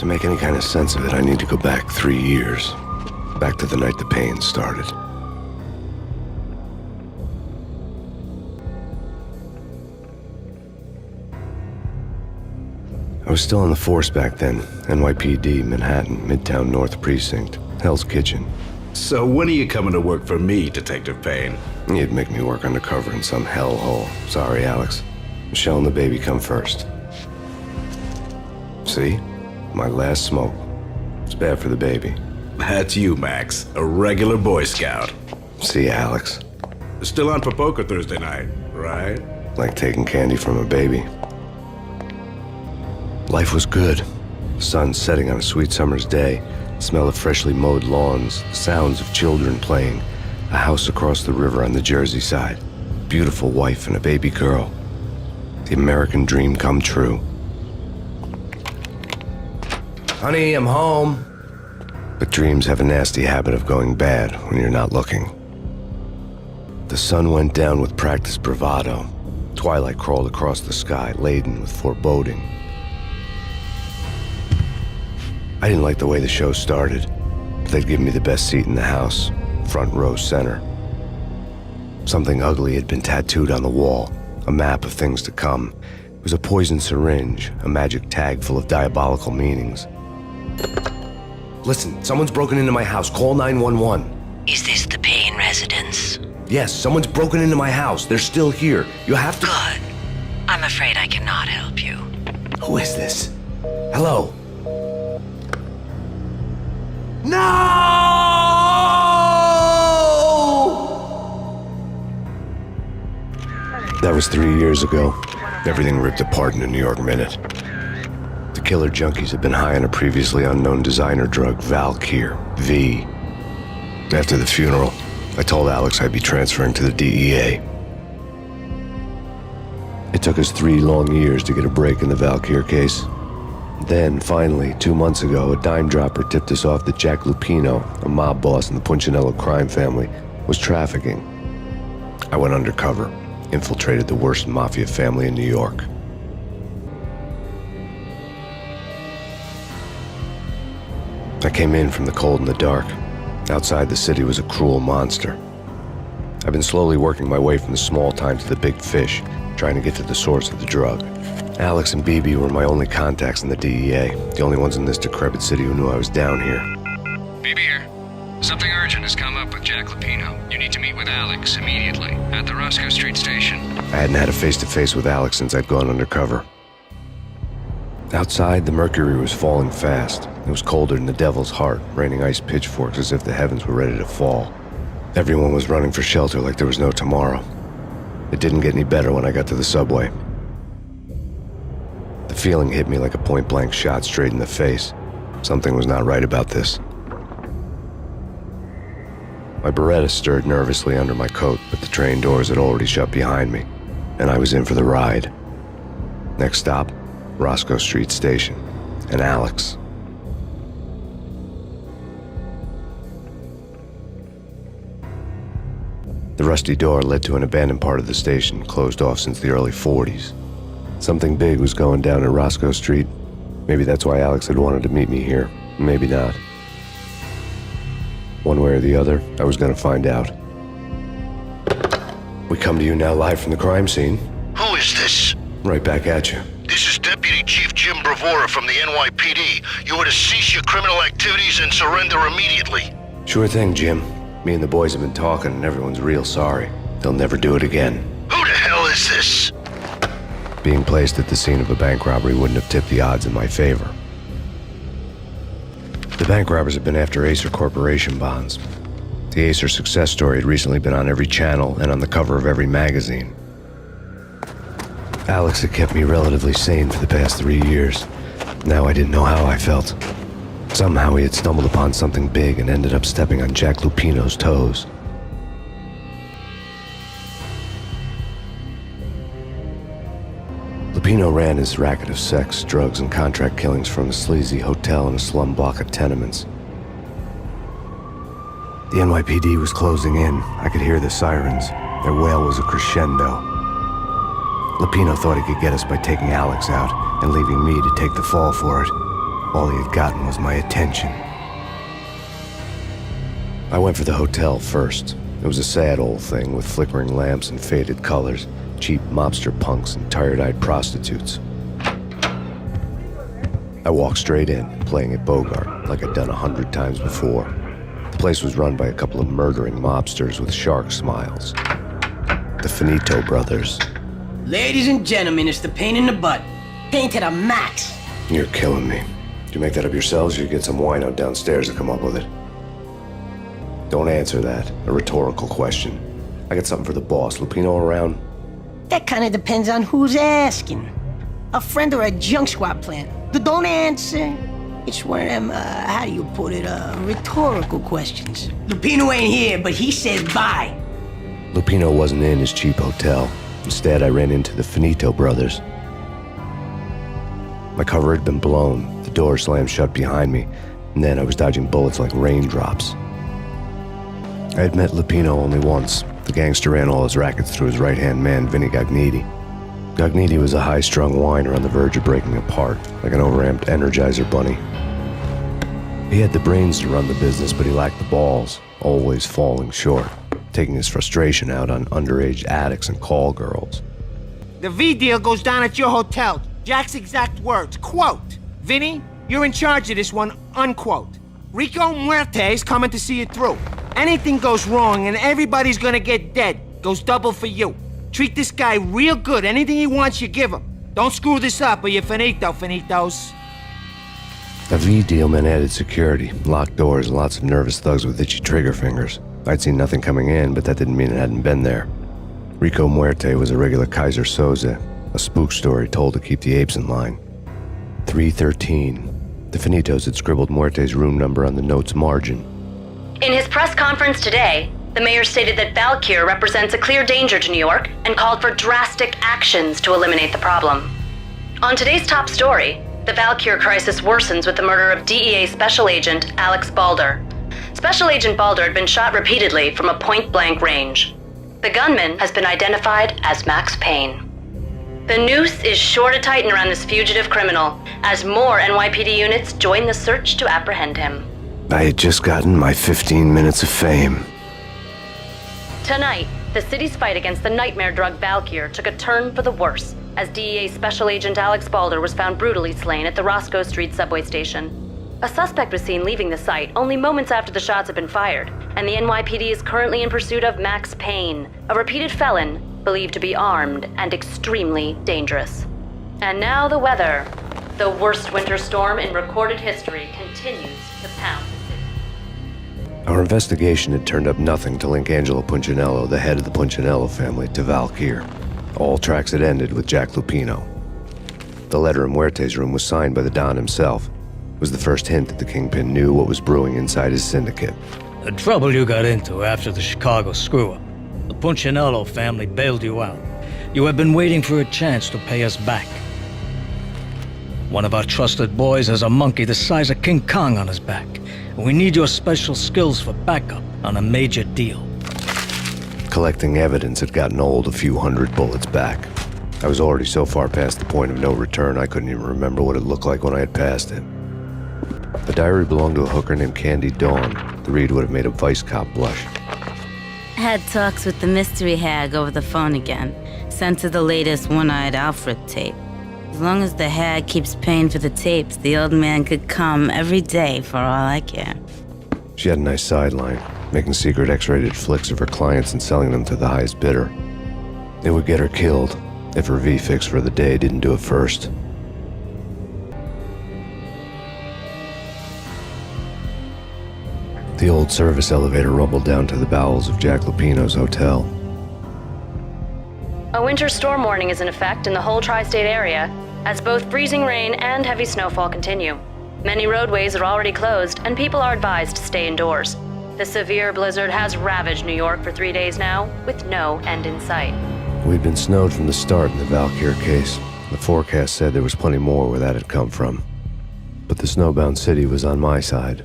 To make any kind of sense of it, I need to go back 3 years. Back to the night the Payne started. I was still in the force back then. NYPD, Manhattan, Midtown North Precinct, Hell's Kitchen. So when are you coming to work for me, Detective Payne? You'd make me work undercover in some hellhole. Sorry, Alex. Michelle and the baby come first. See? My last smoke. It's bad for the baby. That's you, Max. A regular Boy Scout. See ya, Alex. Still on for poker Thursday night, right? Like taking candy from a baby. Life was good. The sun setting on a sweet summer's day. The smell of freshly mowed lawns. The sounds of children playing. A house across the river on the Jersey side. Beautiful wife and a baby girl. The American dream come true. Honey, I'm home. But dreams have a nasty habit of going bad when you're not looking. The sun went down with practiced bravado. Twilight crawled across the sky, laden with foreboding. I didn't like the way the show started, but they'd given me the best seat in the house, front row center. Something ugly had been tattooed on the wall, a map of things to come. It was a poison syringe, a magic tag full of diabolical meanings. Listen, someone's broken into my house. Call 911. Is this the Payne residence? Yes, someone's broken into my house. They're still here. You have to... Good. I'm afraid I cannot help you. Who is this? Hello? No! That was 3 years ago. Everything ripped apart in a New York minute. The killer junkies had been high on a previously unknown designer drug, Valkyr, V. After the funeral, I told Alex I'd be transferring to the DEA. It took us 3 long years to get a break in the Valkyr case. Then, finally, 2 months ago, a dime dropper tipped us off that Jack Lupino, a mob boss in the Punchinello crime family, was trafficking. I went undercover, infiltrated the worst mafia family in New York. I came in from the cold and the dark. Outside the city was a cruel monster. I've been slowly working my way from the small time to the big fish, trying to get to the source of the drug. Alex and BB were my only contacts in the DEA, the only ones in this decrepit city who knew I was down here. BB here. Something urgent has come up with Jack Lupino. You need to meet with Alex immediately at the Roscoe Street station. I hadn't had a face-to-face with Alex since I'd gone undercover. Outside, the mercury was falling fast. It was colder than the devil's heart, raining ice pitchforks as if the heavens were ready to fall. Everyone was running for shelter like there was no tomorrow. It didn't get any better when I got to the subway. The feeling hit me like a point-blank shot straight in the face. Something was not right about this. My Beretta stirred nervously under my coat, but the train doors had already shut behind me, and I was in for the ride. Next stop, Roscoe Street Station, and Alex. The rusty door led to an abandoned part of the station, closed off since the early 40s. Something big was going down at Roscoe Street. Maybe that's why Alex had wanted to meet me here. Maybe not. One way or the other, I was going to find out. We come to you now live from the crime scene. Who is this? Right back at you. This is Deputy Chief Jim Bravura from the NYPD. You are to cease your criminal activities and surrender immediately. Sure thing, Jim. Me and the boys have been talking and everyone's real sorry. They'll never do it again. Who the hell is this? Being placed at the scene of a bank robbery wouldn't have tipped the odds in my favor. The bank robbers had been after Acer Corporation bonds. The Acer success story had recently been on every channel and on the cover of every magazine. Alex had kept me relatively sane for the past 3 years. Now I didn't know how I felt. Somehow he had stumbled upon something big and ended up stepping on Jack Lupino's toes. Lupino ran his racket of sex, drugs, and contract killings from a sleazy hotel in a slum block of tenements. The NYPD was closing in. I could hear the sirens. Their wail was a crescendo. Lupino thought he could get us by taking Alex out and leaving me to take the fall for it. All he had gotten was my attention. I went for the hotel first. It was a sad old thing with flickering lamps and faded colors, cheap mobster punks and tired-eyed prostitutes. I walked straight in, playing at Bogart, like I'd done 100 times before. The place was run by a couple of murdering mobsters with shark smiles. The Finito brothers. Ladies and gentlemen, it's the pain in the butt. Pain to the max. You're killing me. Did you make that up yourselves, or you get some wino downstairs to come up with it? Don't answer that. A rhetorical question. I got something for the boss. Lupino around? That kind of depends on who's asking. A friend or a junk squad plan. Don't answer. It's one of them, how do you put it, rhetorical questions. Lupino ain't here, but he says bye. Lupino wasn't in his cheap hotel. Instead, I ran into the Finito brothers. My cover had been blown, the door slammed shut behind me, and then I was dodging bullets like raindrops. I had met Lupino only once. The gangster ran all his rackets through his right-hand man, Vinny Gagniti. Gagniti was a high-strung whiner on the verge of breaking apart, like an overamped Energizer bunny. He had the brains to run the business, but he lacked the balls, always falling short, taking his frustration out on underage addicts and call girls. The V deal goes down at your hotel. Jack's exact words, quote, "Vinny, you're in charge of this one," unquote. Rico Muerte's coming to see it through. Anything goes wrong and everybody's gonna get dead. Goes double for you. Treat this guy real good. Anything he wants, you give him. Don't screw this up or you're finito, finitos. A V deal meant added security, locked doors, and lots of nervous thugs with itchy trigger fingers. I'd seen nothing coming in, but that didn't mean it hadn't been there. Rico Muerte was a regular Kaiser Soze, a spook story told to keep the apes in line. 313. The Finitos had scribbled Muerte's room number on the note's margin. In his press conference today, the mayor stated that Valkyr represents a clear danger to New York and called for drastic actions to eliminate the problem. On today's top story, the Valkyr crisis worsens with the murder of DEA Special Agent Alex Balder. Special Agent Balder had been shot repeatedly from a point-blank range. The gunman has been identified as Max Payne. The noose is sure to tighten around this fugitive criminal as more NYPD units join the search to apprehend him. I had just gotten my 15 minutes of fame. Tonight, the city's fight against the nightmare drug Valkyr took a turn for the worse as DEA Special Agent Alex Balder was found brutally slain at the Roscoe Street subway station. A suspect was seen leaving the site only moments after the shots had been fired, and the NYPD is currently in pursuit of Max Payne, a repeated felon believed to be armed and extremely dangerous. And now the weather. The worst winter storm in recorded history continues to pound the city. Our investigation had turned up nothing to link Angelo Punchinello, the head of the Punchinello family, to Valkyr. All tracks had ended with Jack Lupino. The letter in Muerte's room was signed by the Don himself. It was the first hint that the Kingpin knew what was brewing inside his syndicate. The trouble you got into after the Chicago screw-up. The Punchinello family bailed you out. You have been waiting for a chance to pay us back. One of our trusted boys has a monkey the size of King Kong on his back. We need your special skills for backup on a major deal. Collecting evidence had gotten old a few hundred bullets back. I was already so far past the point of no return I couldn't even remember what it looked like when I had passed it. The diary belonged to a hooker named Candy Dawn. The read would have made a vice cop blush. Had talks with the mystery hag over the phone again. Sent her the latest One-Eyed Alfred tape. As long as the hag keeps paying for the tapes, the old man could come every day for all I care. She had a nice sideline, making secret X-rated flicks of her clients and selling them to the highest bidder. It would get her killed if her V-fix for the day didn't do it first. The old service elevator rumbled down to the bowels of Jack Lupino's hotel. A winter storm warning is in effect in the whole tri-state area, as both freezing rain and heavy snowfall continue. Many roadways are already closed, and people are advised to stay indoors. The severe blizzard has ravaged New York for 3 days now, with no end in sight. We'd been snowed from the start in the Valkyr case. The forecast said there was plenty more where that had come from. But the snowbound city was on my side.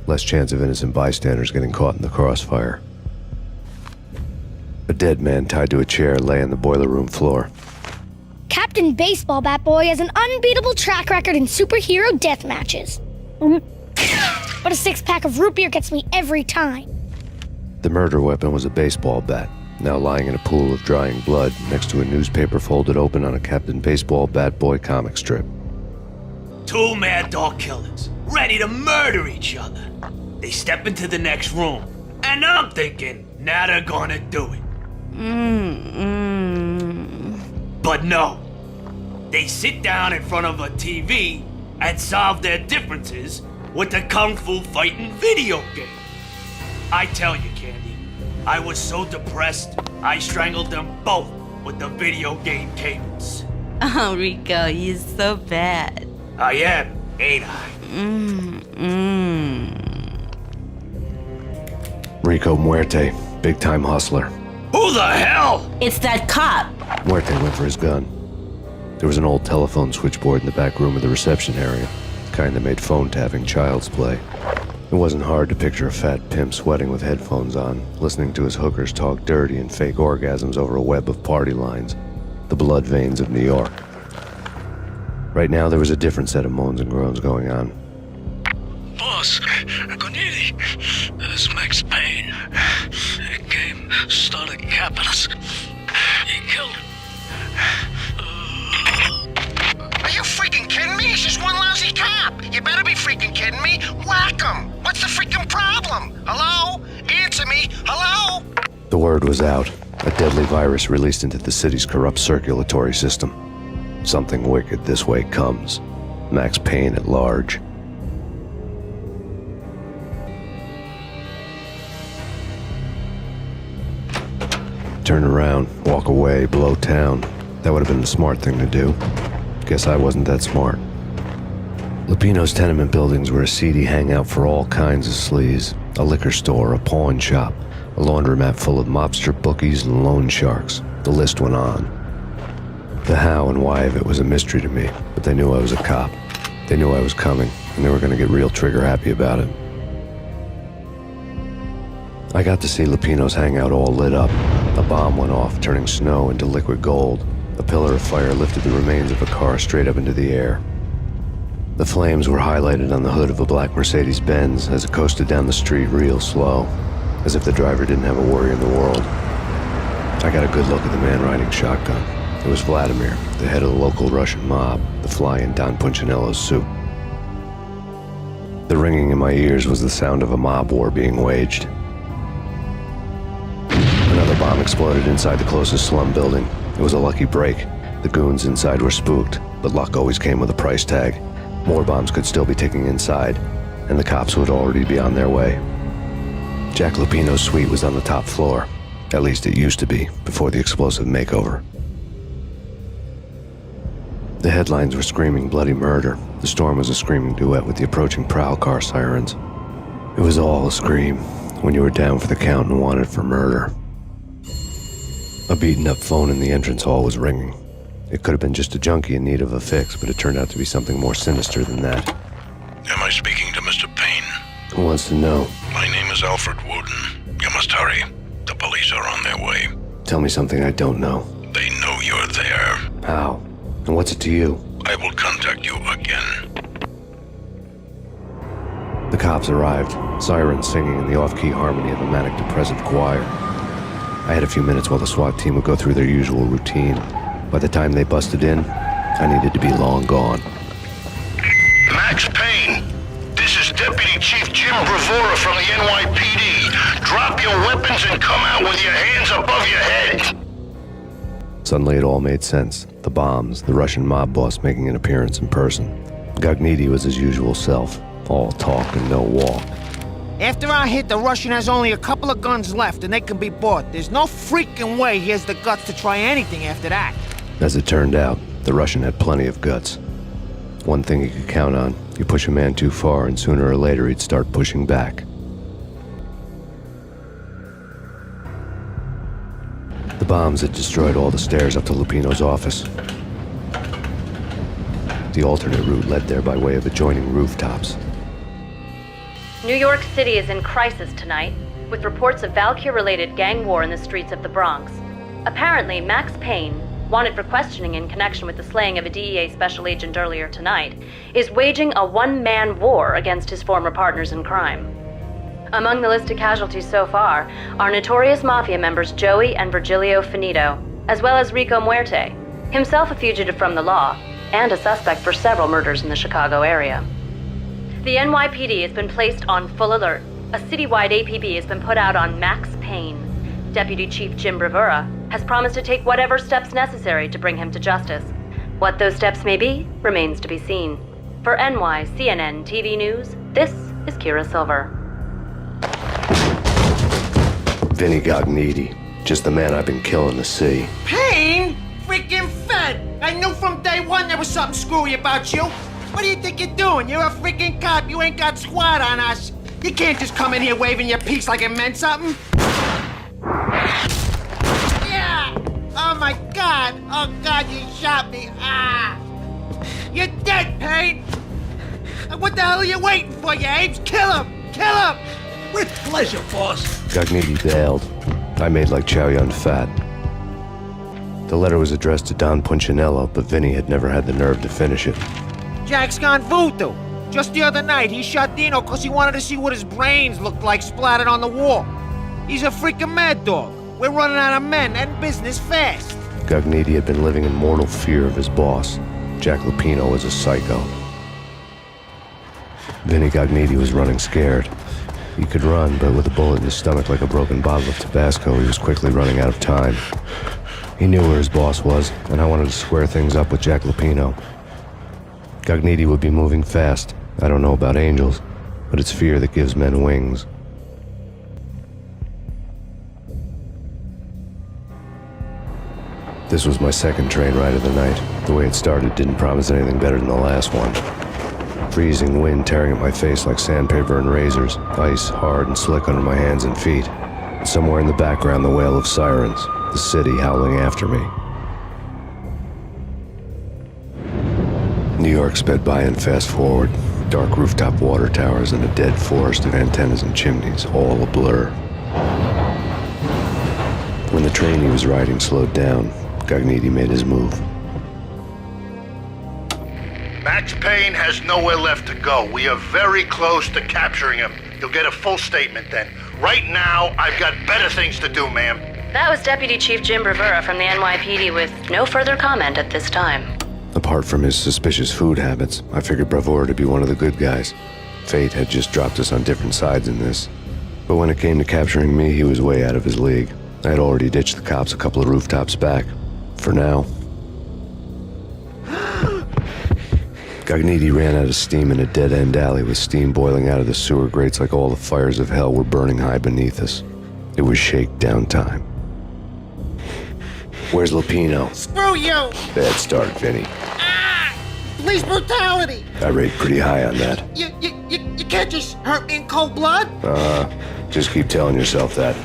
Less chance of innocent bystanders getting caught in the crossfire. A dead man tied to a chair lay on the boiler room floor. Captain Baseball Bat Boy has an unbeatable track record in superhero death matches. But a six-pack of root beer gets me every time. The murder weapon was a baseball bat, now lying in a pool of drying blood next to a newspaper folded open on a Captain Baseball Bat Boy comic strip. Two mad dog killers, ready to murder each other. They step into the next room, and I'm thinking, now they're gonna do it. But no. They sit down in front of a TV and solve their differences with a kung fu fighting video game. I tell you, Candy, I was so depressed, I strangled them both with the video game cables. Oh, Rico, you're so bad. I am, ain't I? Rico Muerte, big-time hustler. Who the hell? It's that cop. Muerte went for his gun. There was an old telephone switchboard in the back room of the reception area, the kind that made phone tapping child's play. It wasn't hard to picture a fat pimp sweating with headphones on, listening to his hookers talk dirty and fake orgasms over a web of party lines, the blood veins of New York. Right now, there was a different set of moans and groans going on. Boss, Conidi, this is Max Payne. The game started capping us. He killed him. Are you freaking kidding me? He's just one lousy cop. You better be freaking kidding me. Whack him. What's the freaking problem? Hello? Answer me. Hello? The word was out. A deadly virus released into the city's corrupt circulatory system. Something wicked this way comes. Max Payne at large. Turn around, walk away, blow town. That would have been the smart thing to do. Guess I wasn't that smart. Lupino's tenement buildings were a seedy hangout for all kinds of sleaze. A liquor store, a pawn shop, a laundromat full of mobster bookies and loan sharks. The list went on. The how and why of it was a mystery to me, but they knew I was a cop. They knew I was coming, and they were going to get real trigger happy about it. I got to see Lupino's hangout all lit up. A bomb went off, turning snow into liquid gold. A pillar of fire lifted the remains of a car straight up into the air. The flames were highlighted on the hood of a black Mercedes-Benz as it coasted down the street real slow, as if the driver didn't have a worry in the world. I got a good look at the man riding shotgun. It was Vladimir, the head of the local Russian mob, the fly in Don Punchinello's suit. The ringing in my ears was the sound of a mob war being waged. Another bomb exploded inside the closest slum building. It was a lucky break. The goons inside were spooked, but luck always came with a price tag. More bombs could still be ticking inside, and the cops would already be on their way. Jack Lupino's suite was on the top floor. At least it used to be, before the explosive makeover. The headlines were screaming bloody murder. The storm was a screaming duet with the approaching prowl car sirens. It was all a scream when you were down for the count and wanted for murder. A beaten-up phone in the entrance hall was ringing. It could have been just a junkie in need of a fix, but it turned out to be something more sinister than that. Am I speaking to Mr. Payne? Who wants to know? My name is Alfred Woden. You must hurry. The police are on their way. Tell me something I don't know. They know you're there. How? And what's it to you? I will contact you again. The cops arrived, sirens singing in the off-key harmony of a manic-depressive choir. I had a few minutes while the SWAT team would go through their usual routine. By the time they busted in, I needed to be long gone. Max Payne, this is Deputy Chief Jim Bravura from the NYPD. Drop your weapons and come out with your hands above your head. Suddenly it all made sense. The bombs, the Russian mob boss making an appearance in person. Gagnidi was his usual self, all talk and no walk. After our hit, the Russian has only a couple of guns left, and they can be bought. There's no freaking way he has the guts to try anything after that. As it turned out, the Russian had plenty of guts. One thing you could count on, you push a man too far and sooner or later he'd start pushing back. The bombs had destroyed all the stairs up to Lupino's office. The alternate route led there by way of adjoining rooftops. New York City is in crisis tonight, with reports of Valkyr-related gang war in the streets of the Bronx. Apparently, Max Payne, wanted for questioning in connection with the slaying of a DEA special agent earlier tonight, is waging a one-man war against his former partners in crime. Among the list of casualties so far are notorious mafia members Joey and Virgilio Finito, as well as Rico Muerte, himself a fugitive from the law, and a suspect for several murders in the Chicago area. The NYPD has been placed on full alert. A citywide APB has been put out on Max Payne. Deputy Chief Jim Bravura has promised to take whatever steps necessary to bring him to justice. What those steps may be remains to be seen. For NYCNN TV News, this is Kira Silver. Vinny Gognitti, just the man I've been killing to see. Payne? Freaking Fed! I knew from day one there was something screwy about you. What do you think you're doing? You're a freaking cop. You ain't got squad on us. You can't just come in here waving your piece like it meant something. Yeah! Oh my God! Oh God, you shot me! Ah! You're dead, Payne! What the hell are you waiting for, you apes? Kill him! Kill him! With pleasure, boss. Gognitti bailed. I made like Chow Yun Fat. The letter was addressed to Don Punchinello, but Vinny had never had the nerve to finish it. Jack's gone voodoo. Just the other night, he shot Dino because he wanted to see what his brains looked like splattered on the wall. He's a freaking mad dog. We're running out of men and business fast. Gognitti had been living in mortal fear of his boss. Jack Lupino was a psycho. Vinny Gognitti was running scared. He could run, but with a bullet in his stomach like a broken bottle of Tabasco, he was quickly running out of time. He knew where his boss was, and I wanted to square things up with Jack Lupino. Gognitti would be moving fast. I don't know about angels, but it's fear that gives men wings. This was my second train ride of the night. The way it started didn't promise anything better than the last one. Freezing wind tearing at my face like sandpaper and razors, ice hard and slick under my hands and feet. Somewhere in the background, the wail of sirens, the city howling after me. New York sped by in fast forward. Dark rooftop water towers and a dead forest of antennas and chimneys, all a blur. When the train he was riding slowed down, Gognitti made his move. Max Payne has nowhere left to go. We are very close to capturing him. You'll get a full statement then. Right now, I've got better things to do, ma'am. That was Deputy Chief Jim Bravura from the NYPD with no further comment at this time. Apart from his suspicious food habits, I figured Bravura to be one of the good guys. Fate had just dropped us on different sides in this. But when it came to capturing me, he was way out of his league. I had already ditched the cops a couple of rooftops back. For now. Gognitti ran out of steam in a dead-end alley with steam boiling out of the sewer grates like all the fires of hell were burning high beneath us. It was shakedown time. Where's Lupino? Screw you! Bad start, Vinny. Ah! Police brutality! I rate pretty high on that. You can't just hurt me in cold blood? Just keep telling yourself that.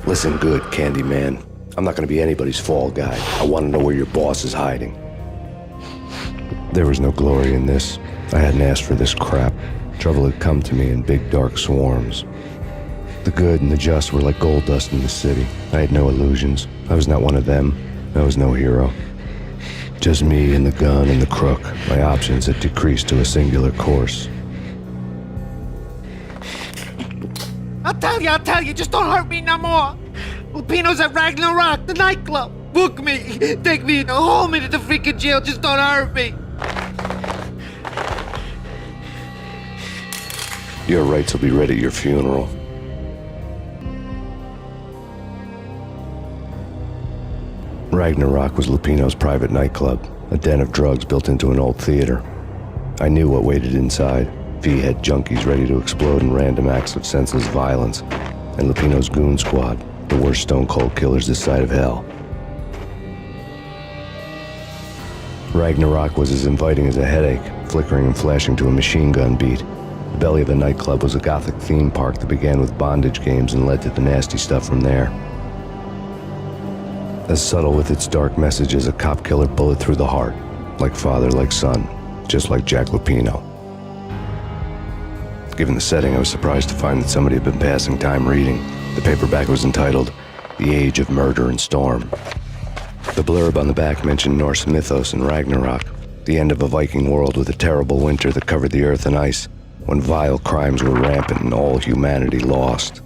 Listen good, Candyman. I'm not gonna be anybody's fall guy. I want to know where your boss is hiding. There was no glory in this. I hadn't asked for this crap. Trouble had come to me in big dark swarms. The good and the just were like gold dust in the city. I had no illusions. I was not one of them. I was no hero. Just me and the gun and the crook. My options had decreased to a singular course. I'll tell you, just don't hurt me no more. Lupino's at Ragna, the nightclub. Book me, take me in, haul me to the freaking jail, just don't hurt me. Your rights will be read at your funeral. Ragnarok was Lupino's private nightclub, a den of drugs built into an old theater. I knew what waited inside. V-head junkies ready to explode in random acts of senseless violence, and Lupino's goon squad, the worst stone-cold killers this side of hell. Ragnarok was as inviting as a headache, flickering and flashing to a machine gun beat. The belly of the nightclub was a gothic theme park that began with bondage games and led to the nasty stuff from there. As subtle with its dark message as a cop killer bullet through the heart, like father, like son, just like Jack Lupino. Given the setting, I was surprised to find that somebody had been passing time reading. The paperback was entitled, the age of murder and storm. The blurb on the back mentioned Norse mythos and Ragnarok, the end of a Viking world with a terrible winter that covered the earth in ice, when vile crimes were rampant and all humanity lost.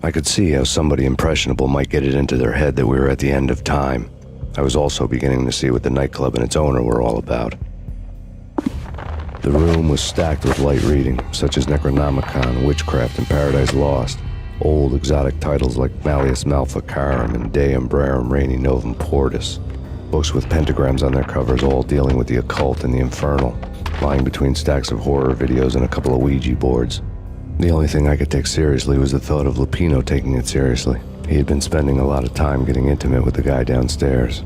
I could see how somebody impressionable might get it into their head that we were at the end of time. I was also beginning to see what the nightclub and its owner were all about. The room was stacked with light reading, such as Necronomicon, Witchcraft, and Paradise Lost. Old exotic titles like Malleus Maleficarum and De Umbrarum Reini Novum Portus. Books with pentagrams on their covers, all dealing with the occult and the infernal, lying between stacks of horror videos and a couple of Ouija boards. The only thing I could take seriously was the thought of Lupino taking it seriously. He had been spending a lot of time getting intimate with the guy downstairs.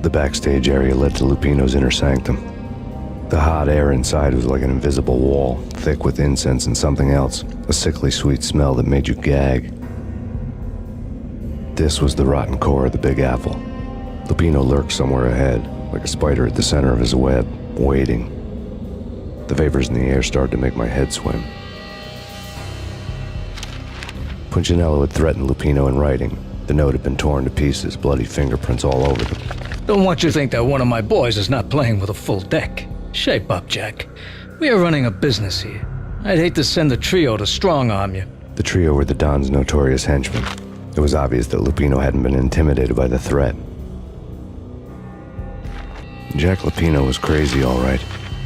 The backstage area led to Lupino's inner sanctum. The hot air inside was like an invisible wall, thick with incense and something else, a sickly sweet smell that made you gag. This was the rotten core of the Big Apple. Lupino lurked somewhere ahead, like a spider at the center of his web, waiting. The vapors in the air started to make my head swim. Punchinello had threatened Lupino in writing. The note had been torn to pieces, bloody fingerprints all over them. Don't want you to think that one of my boys is not playing with a full deck. Shape up, Jack. We are running a business here. I'd hate to send the trio to strong-arm you. The trio were the Don's notorious henchmen. It was obvious that Lupino hadn't been intimidated by the threat. Jack Lupino was crazy, all right.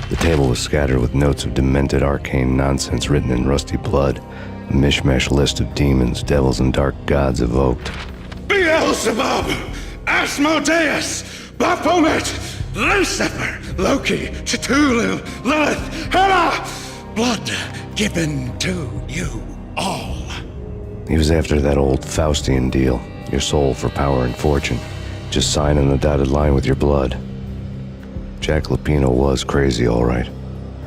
The table was scattered with notes of demented arcane nonsense written in rusty blood, a mishmash list of demons, devils, and dark gods evoked. Beelzebub! Asmodeus! Baphomet! Lucifer! Loki! Cthulhu! Lilith! Hela! Blood given to you all. He was after that old Faustian deal, your soul for power and fortune. Just sign on the dotted line with your blood. Jack Lupino was crazy, all right.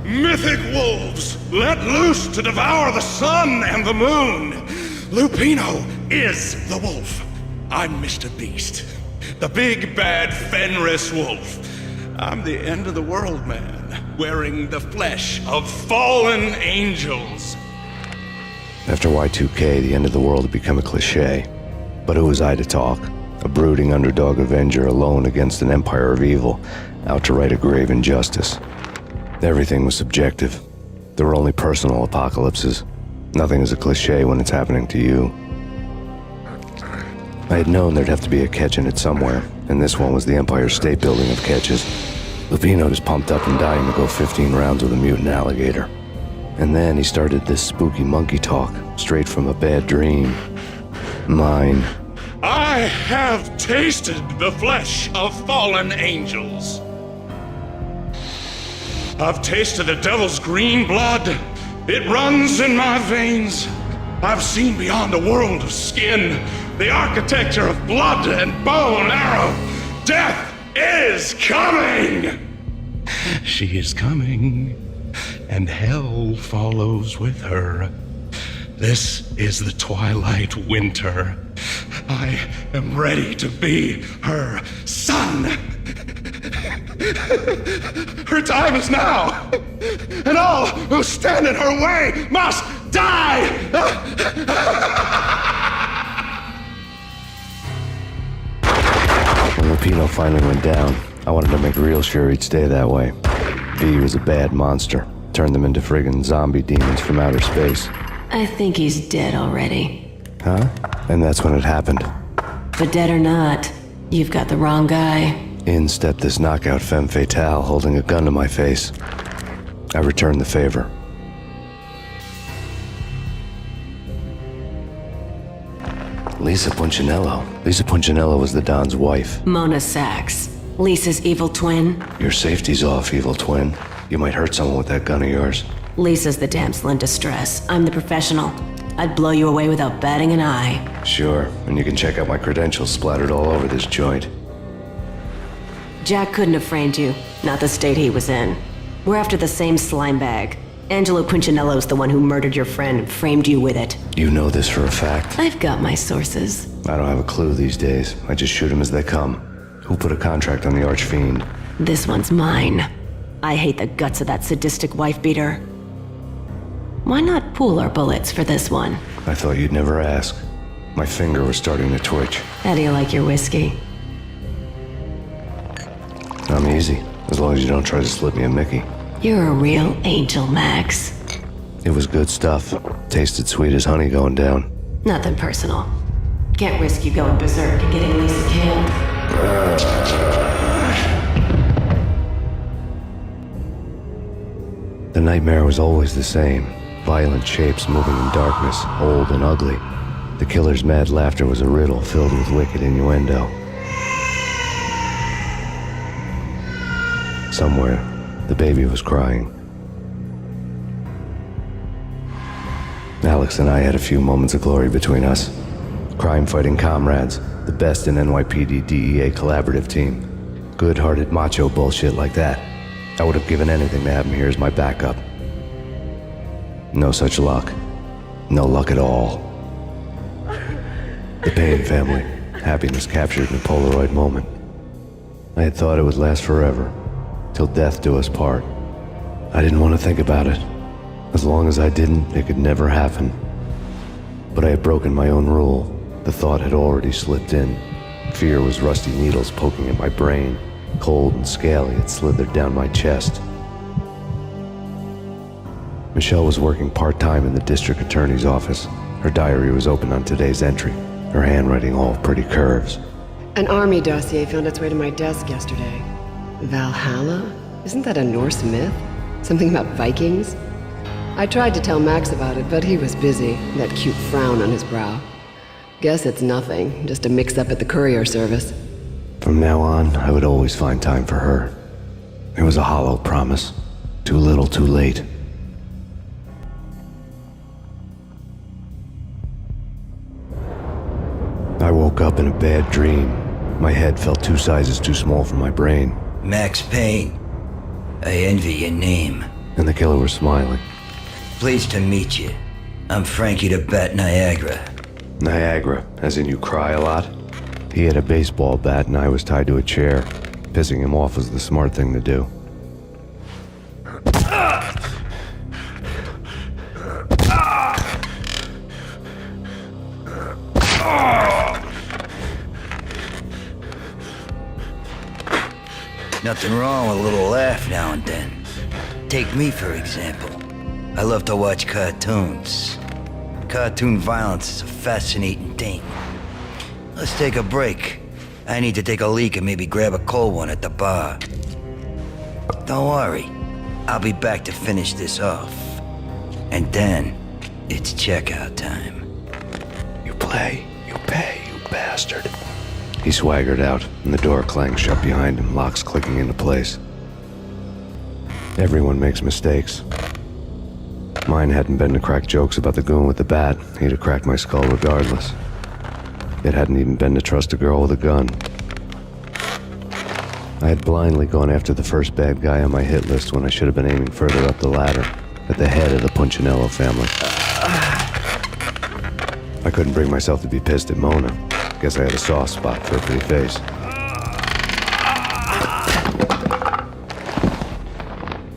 Mythic wolves, let loose to devour the sun and the moon. Lupino is the wolf. I'm Mr. Beast, the big bad Fenris wolf. I'm the end of the world man, wearing the flesh of fallen angels. After Y2K, the end of the world had become a cliché. But who was I to talk? A brooding underdog avenger alone against an empire of evil, out to right a grave injustice. Everything was subjective. There were only personal apocalypses. Nothing is a cliché when it's happening to you. I had known there'd have to be a catch in it somewhere, and this one was the Empire State Building of catches. Lupino was pumped up and dying to go 15 rounds with a mutant alligator. And then he started this spooky monkey talk, straight from a bad dream. Mine. I have tasted the flesh of fallen angels. I've tasted the devil's green blood. It runs in my veins. I've seen beyond a world of skin, the architecture of blood and bow and arrow. Death is coming! She is coming, and hell follows with her. This is the twilight winter. I am ready to be her son. Her time is now, and all who stand in her way must die! When Lupino finally went down, I wanted to make real sure he'd stay that way. V was a bad monster. Turned them into friggin' zombie demons from outer space. I think he's dead already. Huh? And that's when it happened. But dead or not, you've got the wrong guy. In stepped this knockout femme fatale holding a gun to my face. I returned the favor. Lisa Punchinello. Lisa Punchinello was the Don's wife. Mona Sachs, Lisa's evil twin. Your safety's off, evil twin. You might hurt someone with that gun of yours. Lisa's the damsel in distress. I'm the professional. I'd blow you away without batting an eye. Sure, and you can check out my credentials splattered all over this joint. Jack couldn't have framed you, not the state he was in. We're after the same slime bag. Angelo Punchinello's the one who murdered your friend and framed you with it. You know this for a fact. I've got my sources. I don't have a clue these days. I just shoot them as they come. Who put a contract on the Archfiend? This one's mine. I hate the guts of that sadistic wife-beater. Why not pool our bullets for this one? I thought you'd never ask. My finger was starting to twitch. How do you like your whiskey? I'm easy, as long as you don't try to slip me a Mickey. You're a real angel, Max. It was good stuff. Tasted sweet as honey going down. Nothing personal. Can't risk you going berserk and getting Lisa killed. The nightmare was always the same. Violent shapes moving in darkness, old and ugly. The killer's mad laughter was a riddle filled with wicked innuendo. Somewhere, the baby was crying. Alex and I had a few moments of glory between us. Crime-fighting comrades, the best in NYPD DEA collaborative team. Good-hearted macho bullshit like that. I would have given anything to have him here as my backup. No such luck. No luck at all. The Payne family. Happiness captured in a Polaroid moment. I had thought it would last forever, till death do us part. I didn't want to think about it. As long as I didn't, it could never happen. But I had broken my own rule. The thought had already slipped in. Fear was rusty needles poking at my brain. Cold and scaly, it slithered down my chest. Michelle was working part-time in the district attorney's office. Her diary was open on today's entry, her handwriting all pretty curves. An army dossier found its way to my desk yesterday. Valhalla? Isn't that a Norse myth? Something about Vikings? I tried to tell Max about it, but he was busy, that cute frown on his brow. Guess it's nothing, just a mix-up at the courier service. From now on, I would always find time for her. It was a hollow promise. Too little, too late. I woke up in a bad dream. My head felt 2 sizes too small for my brain. Max Payne. I envy your name. And the killer was smiling. Pleased to meet you. I'm Frankie the Bat Niagara. Niagara, as in you cry a lot? He had a baseball bat and I was tied to a chair. Pissing him off was the smart thing to do. Nothing wrong with a little laugh now and then. Take me, for example. I love to watch cartoons. Cartoon violence is a fascinating thing. Let's take a break. I need to take a leak and maybe grab a cold one at the bar. Don't worry. I'll be back to finish this off. And then, it's checkout time. You play, you pay, you bastard. He swaggered out, and the door clanged shut behind him, locks clicking into place. Everyone makes mistakes. Mine hadn't been to crack jokes about the goon with the bat. He'd have cracked my skull regardless. It hadn't even been to trust a girl with a gun. I had blindly gone after the first bad guy on my hit list when I should have been aiming further up the ladder, at the head of the Punchinello family. I couldn't bring myself to be pissed at Mona. Guess I had a soft spot for a pretty face.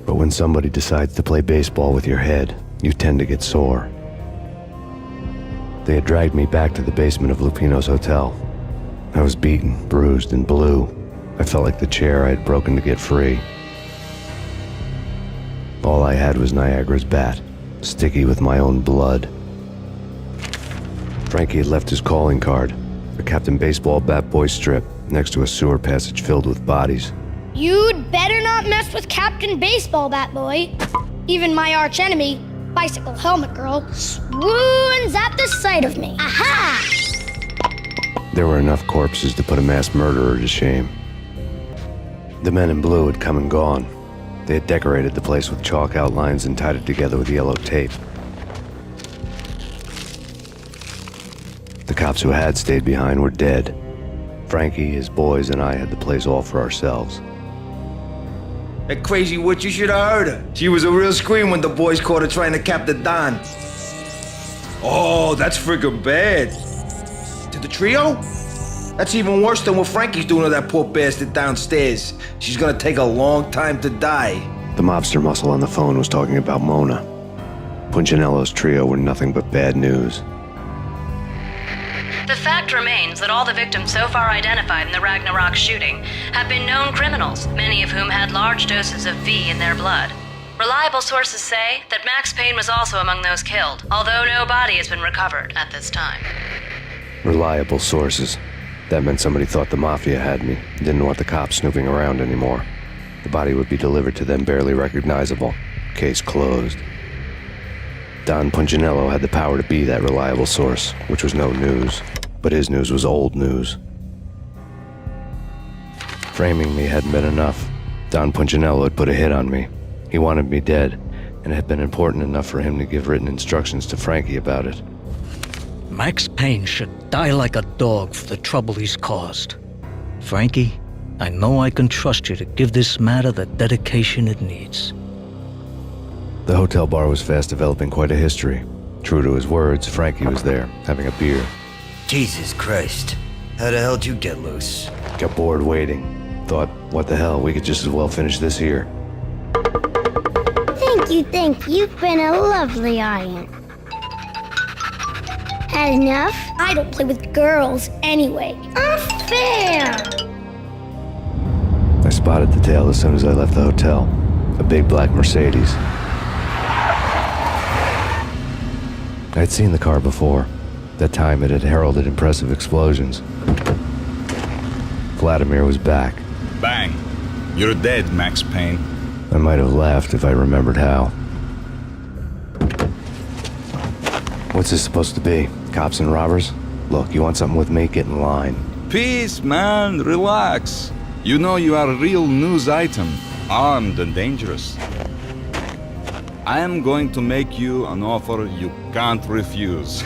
But when somebody decides to play baseball with your head, you tend to get sore. They had dragged me back to the basement of Lupino's hotel. I was beaten, bruised, and blue. I felt like the chair I had broken to get free. All I had was Niagara's bat, sticky with my own blood. Frankie had left his calling card, a Captain Baseball Bat Boy strip, next to a sewer passage filled with bodies. You'd better not mess with Captain Baseball Bat Boy. Even my archenemy, Bicycle Helmet Girl, swoons at the sight of me. Aha! There were enough corpses to put a mass murderer to shame. The men in blue had come and gone. They had decorated the place with chalk outlines and tied it together with yellow tape. The cops who had stayed behind were dead. Frankie, his boys, and I had the place all for ourselves. That crazy witch, you should have heard her. She was a real scream when the boys caught her trying to cap the Don. Oh, that's freaking bad. To the trio? That's even worse than what Frankie's doing to that poor bastard downstairs. She's gonna take a long time to die. The mobster muscle on the phone was talking about Mona. Punchinello's trio were nothing but bad news. The fact remains that all the victims so far identified in the Ragnarok shooting have been known criminals, many of whom had large doses of V in their blood. Reliable sources say that Max Payne was also among those killed, although no body has been recovered at this time. Reliable sources. That meant somebody thought the Mafia had me, didn't want the cops snooping around anymore. The body would be delivered to them barely recognizable. Case closed. Don Punchinello had the power to be that reliable source, which was no news. But his news was old news. Framing me hadn't been enough. Don Punchinello had put a hit on me. He wanted me dead, and it had been important enough for him to give written instructions to Frankie about it. Max Payne should die like a dog for the trouble he's caused. Frankie, I know I can trust you to give this matter the dedication it needs. The hotel bar was fast developing quite a history. True to his words, Frankie was there, having a beer. Jesus Christ. How the hell did you get loose? Got bored waiting. Thought, what the hell, we could just as well finish this here. Thank you. You've been a lovely audience. Had enough? I don't play with girls anyway. Unfair! I spotted the tail as soon as I left the hotel. A big black Mercedes. I'd seen the car before. That time it had heralded impressive explosions. Vladimir was back. Bang. You're dead, Max Payne. I might have laughed if I remembered how. What's this supposed to be? Cops and robbers? Look, you want something with me? Get in line. Peace, man. Relax. You know you are a real news item. Armed and dangerous. I am going to make you an offer you can't refuse.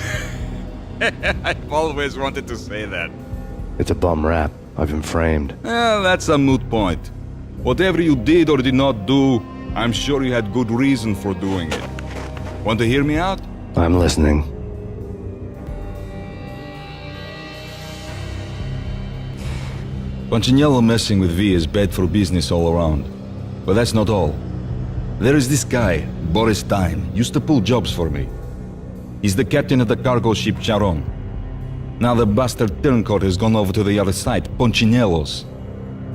I've always wanted to say that. It's a bum rap. I've been framed. That's a moot point. Whatever you did or did not do, I'm sure you had good reason for doing it. Want to hear me out? I'm listening. Punchinello messing with V is bad for business all around. But that's not all. There is this guy, Boris Time, used to pull jobs for me. He's the captain of the cargo ship Charon. Now the bastard turncoat has gone over to the other side, Punchinello's.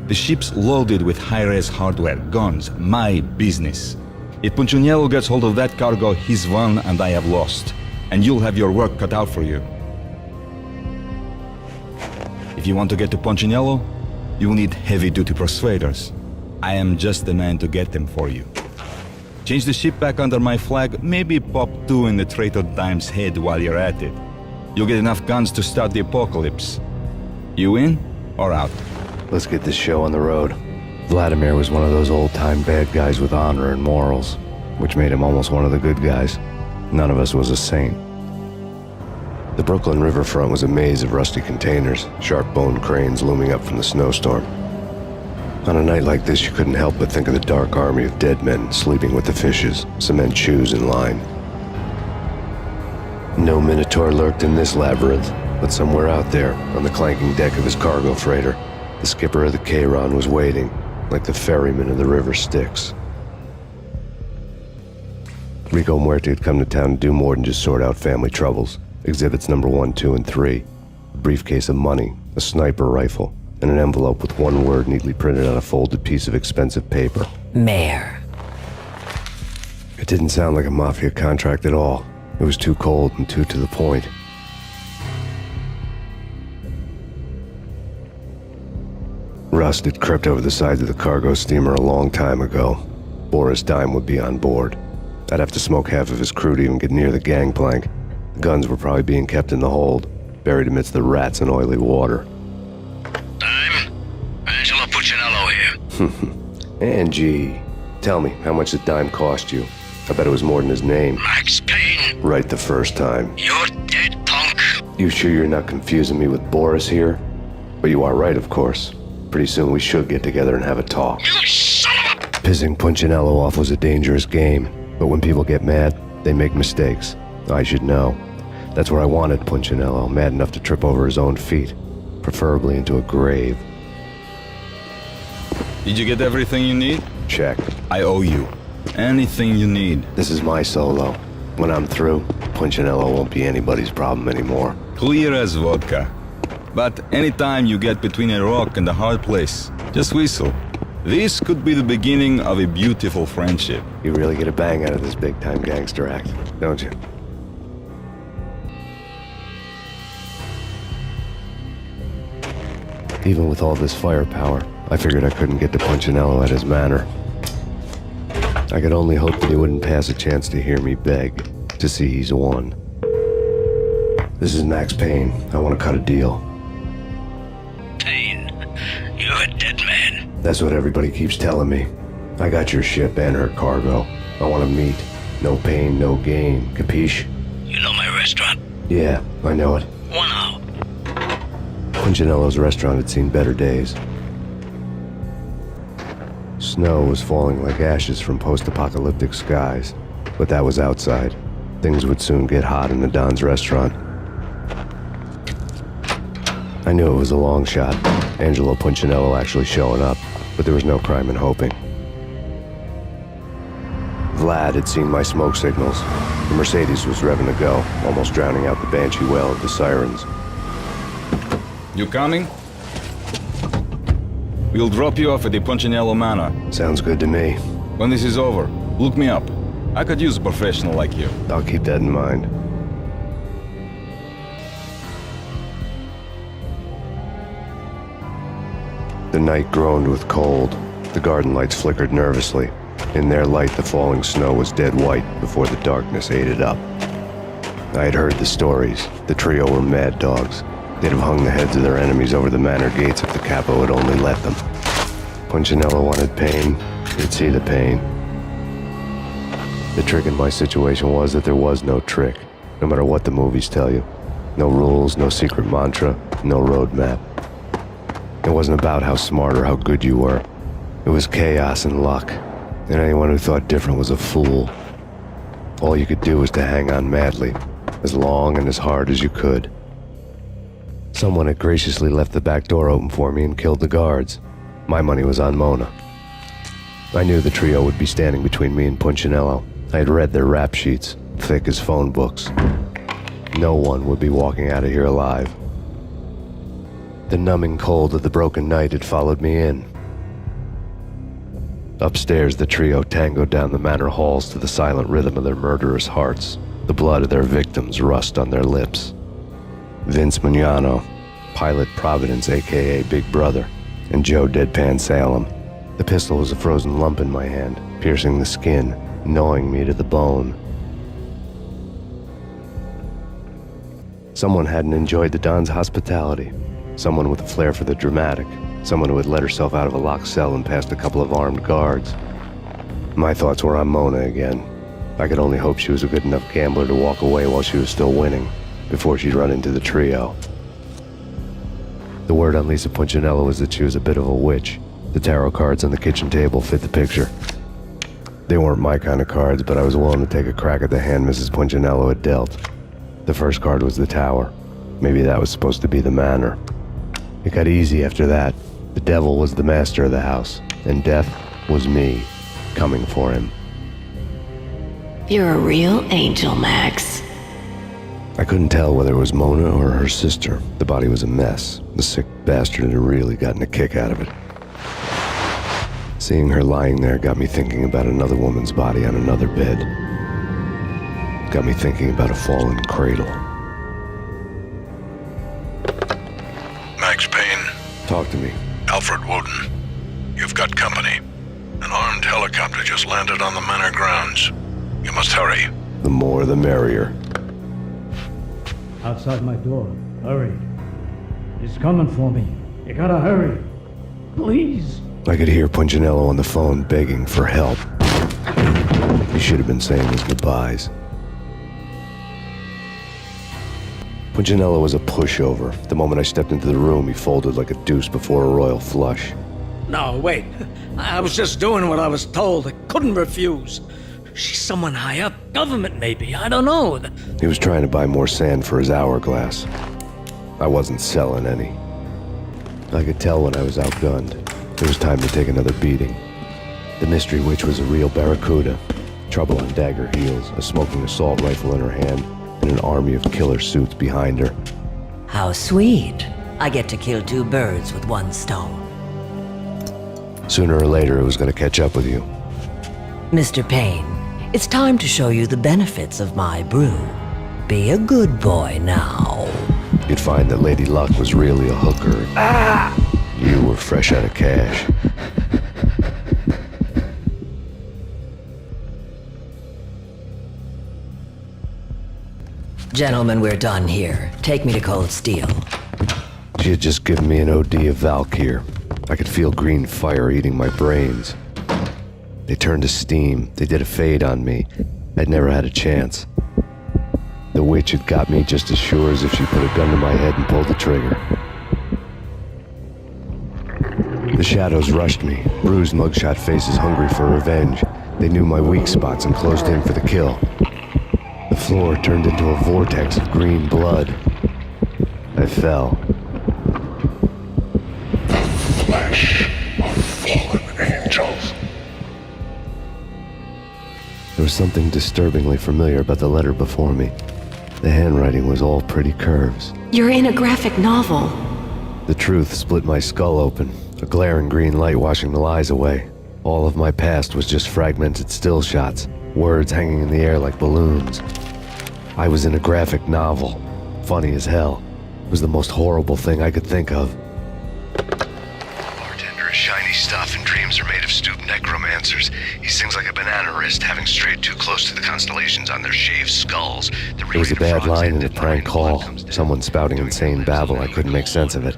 The ship's loaded with high-res hardware, guns, my business. If Punchinello gets hold of that cargo, he's won and I have lost. And you'll have your work cut out for you. If you want to get to Punchinello, you'll need heavy-duty persuaders. I am just the man to get them for you. Change the ship back under my flag, maybe pop 2 in the traitor Dime's head while you're at it. You'll get enough guns to start the apocalypse. You in or out? Let's get this show on the road. Vladimir was one of those old-time bad guys with honor and morals, which made him almost one of the good guys. None of us was a saint. The Brooklyn riverfront was a maze of rusty containers, sharp-boned cranes looming up from the snowstorm. On a night like this, you couldn't help but think of the dark army of dead men sleeping with the fishes, cement shoes in line. No Minotaur lurked in this labyrinth, but somewhere out there, on the clanking deck of his cargo freighter, the skipper of the Chiron was waiting, like the ferryman of the river Styx. Rico Muerte had come to town to do more than just sort out family troubles. Exhibits number 1, 2, and 3. A briefcase of money, a sniper rifle, and an envelope with one word neatly printed on a folded piece of expensive paper. Mayor. It didn't sound like a mafia contract at all. It was too cold and too to the point. Rust had crept over the sides of the cargo steamer a long time ago. Boris Dime would be on board. I'd have to smoke half of his crew to even get near the gangplank. The guns were probably being kept in the hold, buried amidst the rats and oily water. Dime? Angelo Puccinello here. Angie, tell me, how much did Dime cost you? I bet it was more than his name. Max Payne. Right the first time. You're dead, punk. You sure you're not confusing me with Boris here? But you are right, of course. Pretty soon we should get together and have a talk. You son of a... Pissing Punchinello off was a dangerous game, but when people get mad, they make mistakes. I should know. That's where I wanted Punchinello, mad enough to trip over his own feet, preferably into a grave. Did you get everything you need? Check. I owe you. Anything you need. This is my solo. When I'm through, Punchinello won't be anybody's problem anymore. Clear as vodka. But anytime you get between a rock and a hard place, just whistle. This could be the beginning of a beautiful friendship. You really get a bang out of this big-time gangster act, don't you? Even with all this firepower, I figured I couldn't get to Punchinello at his manor. I could only hope that he wouldn't pass a chance to hear me beg, to see he's won. This is Max Payne. I want to cut a deal. Payne, you're a dead man. That's what everybody keeps telling me. I got your ship and her cargo. I want to meet. No pain, no gain. Capiche? You know my restaurant? Yeah, I know it. 1 hour. Punchinello's restaurant had seen better days. Snow was falling like ashes from post-apocalyptic skies, but that was outside. Things would soon get hot in the Don's restaurant. I knew it was a long shot, Angelo Punchinello actually showing up, but there was no crime in hoping. Vlad had seen my smoke signals. The Mercedes was revving to go, almost drowning out the banshee wail of the sirens. You coming? We'll drop you off at the Punchinello Manor. Sounds good to me. When this is over, look me up. I could use a professional like you. I'll keep that in mind. The night groaned with cold. The garden lights flickered nervously. In their light, the falling snow was dead white before the darkness ate it up. I had heard the stories. The trio were mad dogs. They'd have hung the heads of their enemies over the manor gates if the capo had only let them. Punchinello wanted pain. He'd see the pain. The trick in my situation was that there was no trick, no matter what the movies tell you. No rules, no secret mantra, no roadmap. It wasn't about how smart or how good you were. It was chaos and luck, and anyone who thought different was a fool. All you could do was to hang on madly, as long and as hard as you could. Someone had graciously left the back door open for me and killed the guards. My money was on Mona. I knew the trio would be standing between me and Punchinello. I had read their rap sheets, thick as phone books. No one would be walking out of here alive. The numbing cold of the broken night had followed me in. Upstairs, the trio tangoed down the manor halls to the silent rhythm of their murderous hearts. The blood of their victims rust on their lips. Vince Mugnano, Pilot Providence, a.k.a. Big Brother, and Joe Deadpan Salem. The pistol was a frozen lump in my hand, piercing the skin, gnawing me to the bone. Someone hadn't enjoyed the Don's hospitality. Someone with a flair for the dramatic. Someone who had let herself out of a locked cell and past a couple of armed guards. My thoughts were on Mona again. I could only hope she was a good enough gambler to walk away while she was still winning, before she'd run into the trio. The word on Lisa Punchinello was that she was a bit of a witch. The tarot cards on the kitchen table fit the picture. They weren't my kind of cards, but I was willing to take a crack at the hand Mrs. Punchinello had dealt. The first card was the tower. Maybe that was supposed to be the manor. It got easy after that. The devil was the master of the house, and death was me, coming for him. You're a real angel, Max. I couldn't tell whether it was Mona or her sister. The body was a mess. The sick bastard had really gotten a kick out of it. Seeing her lying there got me thinking about another woman's body on another bed. Got me thinking about a fallen cradle. Max Payne. Talk to me. Alfred Woden. You've got company. An armed helicopter just landed on the manor grounds. You must hurry. The more the merrier. Outside my door. Hurry. He's coming for me. You gotta hurry. Please. I could hear Punchinello on the phone begging for help. He should have been saying his goodbyes. Punchinello was a pushover. The moment I stepped into the room, he folded like a deuce before a royal flush. No, wait. I was just doing what I was told. I couldn't refuse. She's someone high up. Government, maybe. I don't know. He was trying to buy more sand for his hourglass. I wasn't selling any. I could tell when I was outgunned. It was time to take another beating. The mystery witch was a real barracuda. trouble on dagger heels, a smoking assault rifle in her hand, and an army of killer suits behind her. How sweet. I get to kill two birds with one stone. Sooner or later, it was going to catch up with you. Mr. Payne, it's time to show you the benefits of my brew. Be a good boy now. You'd find that Lady Luck was really a hooker. You were fresh out of cash. Gentlemen, we're done here. Take me to Cold Steel. She had just given me an OD of Valkyr. I could feel green fire eating my brains. They turned to steam. They did a fade on me. I'd never had a chance. The witch had got me just as sure as if she put a gun to my head and pulled the trigger. The shadows rushed me, bruised mugshot faces hungry for revenge. They knew my weak spots and closed in for the kill. The floor turned into a vortex of green blood. I fell. Flesh of fallen angels. There was something disturbingly familiar about the letter before me. The handwriting was all pretty curves. You're in a graphic novel. The truth split my skull open, a glaring green light washing the lies away. All of my past was just fragmented still shots, words hanging in the air like balloons. I was in a graphic novel. Funny as hell. It was the most horrible thing I could think of. Bartender is shiny stuff and dreams are made of stooped necromancers. He sings like a banana wrist, having strayed too close to the constellations on their shaved skulls. There was a bad line in a prank call. Someone spouting insane babble. I couldn't make sense of it.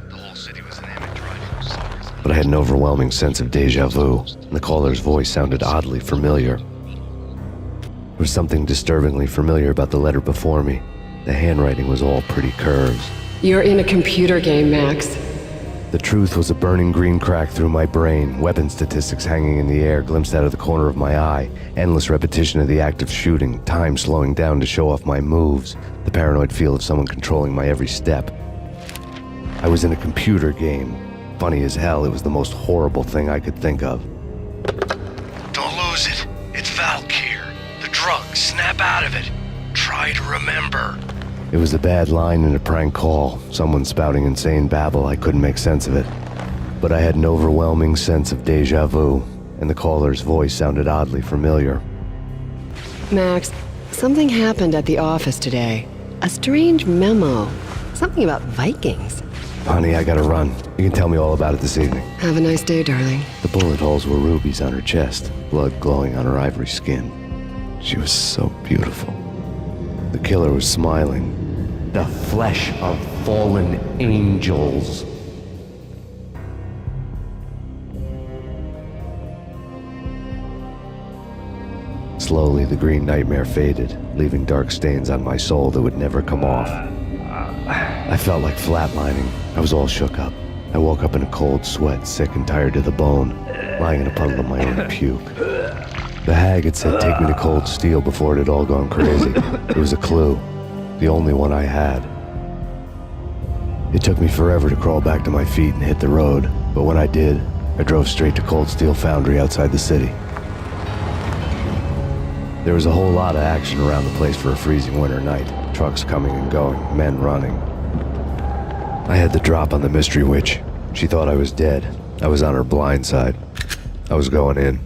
But I had an overwhelming sense of deja vu, and the caller's voice sounded oddly familiar. There was something disturbingly familiar about the letter before me. The handwriting was all pretty curves. You're in a computer game, Max. The truth was a burning green crack through my brain, weapon statistics hanging in the air, glimpsed out of the corner of my eye, endless repetition of the act of shooting, time slowing down to show off my moves, the paranoid feel of someone controlling my every step. I was in a computer game. Funny as hell, it was the most horrible thing I could think of. Don't lose it. It's Valkyr. The drug. Snap out of it. Try to remember. It was a bad line in a prank call, someone spouting insane babble. I couldn't make sense of it. But I had an overwhelming sense of deja vu, and the caller's voice sounded oddly familiar. Max, something happened at the office today. A strange memo. Something about Vikings. Honey, I gotta run. You can tell me all about it this evening. Have a nice day, darling. The bullet holes were rubies on her chest, blood glowing on her ivory skin. She was so beautiful. The killer was smiling. The flesh of fallen angels. Slowly, the green nightmare faded, leaving dark stains on my soul that would never come off. I felt like flatlining. I was all shook up. I woke up in a cold sweat, sick and tired to the bone, lying in a puddle of my own puke. The hag had said take me to Cold Steel before it had all gone crazy. It was a clue, the only one I had. It took me forever to crawl back to my feet and hit the road, but when I did, I drove straight to Cold Steel Foundry outside the city. There was a whole lot of action around the place for a freezing winter night. Trucks coming and going, men running. I had the drop on the mystery witch. She thought I was dead. I was on her blind side. I was going in.